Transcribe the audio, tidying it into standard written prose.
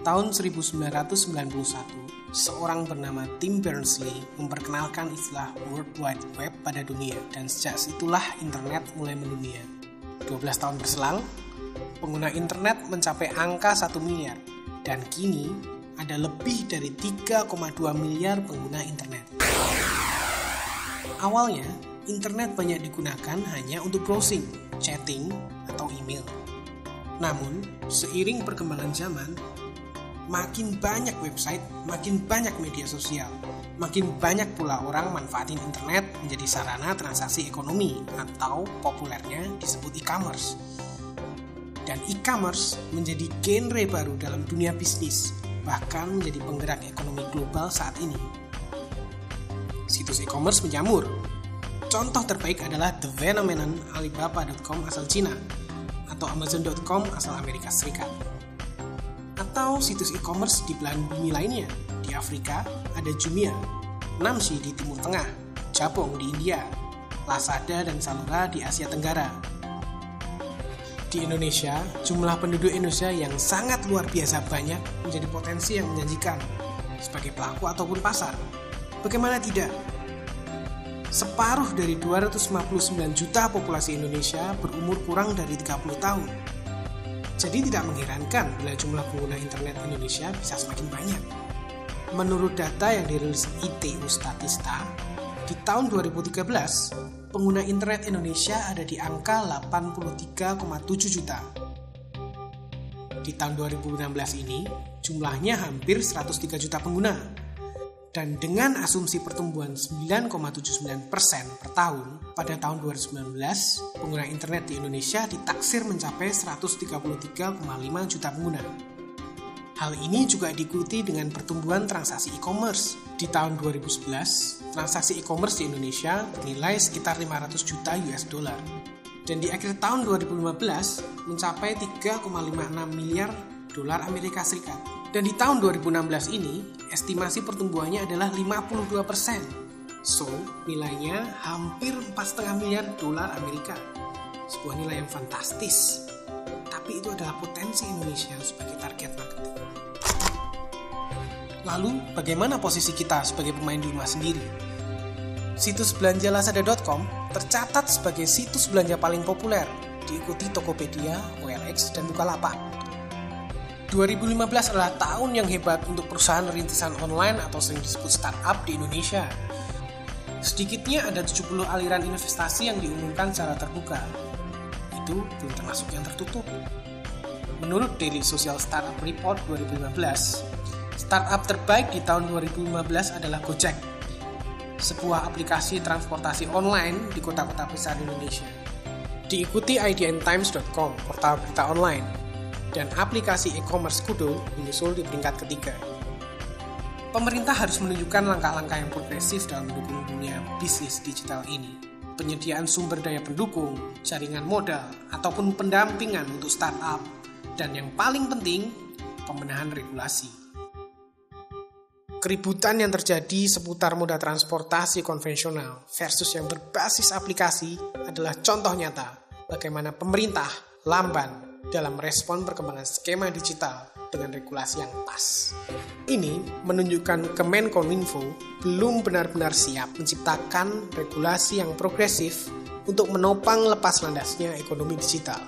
Tahun 1991, seorang bernama Tim Berners-Lee memperkenalkan istilah World Wide Web pada dunia, dan sejak situlah internet mulai mendunia. 12 tahun berselang, pengguna internet mencapai angka 1 miliar, dan kini ada lebih dari 3,2 miliar pengguna internet. Awalnya, internet banyak digunakan hanya untuk browsing, chatting, atau email. Namun, seiring perkembangan zaman, makin banyak website, makin banyak media sosial, makin banyak pula orang manfaatin internet menjadi sarana transaksi ekonomi atau populernya disebut e-commerce. Dan e-commerce menjadi genre baru dalam dunia bisnis, bahkan menjadi penggerak ekonomi global saat ini. Situs e-commerce menjamur. Contoh terbaik adalah the phenomenon Alibaba.com asal Cina atau Amazon.com asal Amerika Serikat. Atau situs e-commerce di belahan bumi lainnya. Di Afrika ada Jumia, Namshi di Timur Tengah, Jabong di India, Lazada dan Zalora di Asia Tenggara. Di Indonesia, jumlah penduduk Indonesia yang sangat luar biasa banyak menjadi potensi yang menjanjikan sebagai pelaku ataupun pasar. Bagaimana tidak? Separuh dari 259 juta populasi Indonesia berumur kurang dari 30 tahun. Jadi tidak mengherankan bila jumlah pengguna internet Indonesia bisa semakin banyak. Menurut data yang dirilis ITU Statista, di tahun 2013, pengguna internet Indonesia ada di angka 83,7 juta. Di tahun 2016 ini, jumlahnya hampir 103 juta pengguna. Dan dengan asumsi pertumbuhan 9,79% per tahun, pada tahun 2019, pengguna internet di Indonesia ditaksir mencapai 133,5 juta pengguna. Hal ini juga diikuti dengan pertumbuhan transaksi e-commerce. Di tahun 2011, transaksi e-commerce di Indonesia bernilai sekitar 500 juta US dollar. Dan di akhir tahun 2015, mencapai 3,56 miliar dolar Amerika Serikat. Dan di tahun 2016 ini, estimasi pertumbuhannya adalah 52%. So, nilainya hampir 4,5 miliar dolar Amerika. Sebuah nilai yang fantastis. Tapi itu adalah potensi Indonesia sebagai target marketing. Lalu, bagaimana posisi kita sebagai pemain di rumah sendiri? Situs belanja Lazada.com tercatat sebagai situs belanja paling populer, diikuti Tokopedia, OLX, dan Bukalapak. 2015 adalah tahun yang hebat untuk perusahaan rintisan online atau sering disebut startup di Indonesia. Sedikitnya ada 70 aliran investasi yang diumumkan secara terbuka. Itu belum termasuk yang tertutup. Menurut Daily Social Startup Report 2015, startup terbaik di tahun 2015 adalah Gojek, sebuah aplikasi transportasi online di kota-kota besar Indonesia. Diikuti idntimes.com, portal berita online, dan aplikasi e-commerce Kudo menyusul di peringkat ketiga. Pemerintah harus menunjukkan langkah-langkah yang progresif dalam mendukung dunia bisnis digital ini. Penyediaan sumber daya pendukung, jaringan modal, ataupun pendampingan untuk startup. Dan yang paling penting, pembenahan regulasi. Keributan yang terjadi seputar moda transportasi konvensional versus yang berbasis aplikasi adalah contoh nyata bagaimana pemerintah lamban dalam merespon perkembangan skema digital dengan regulasi yang pas. Ini menunjukkan Kemenkominfo belum benar-benar siap menciptakan regulasi yang progresif untuk menopang lepas landasnya ekonomi digital.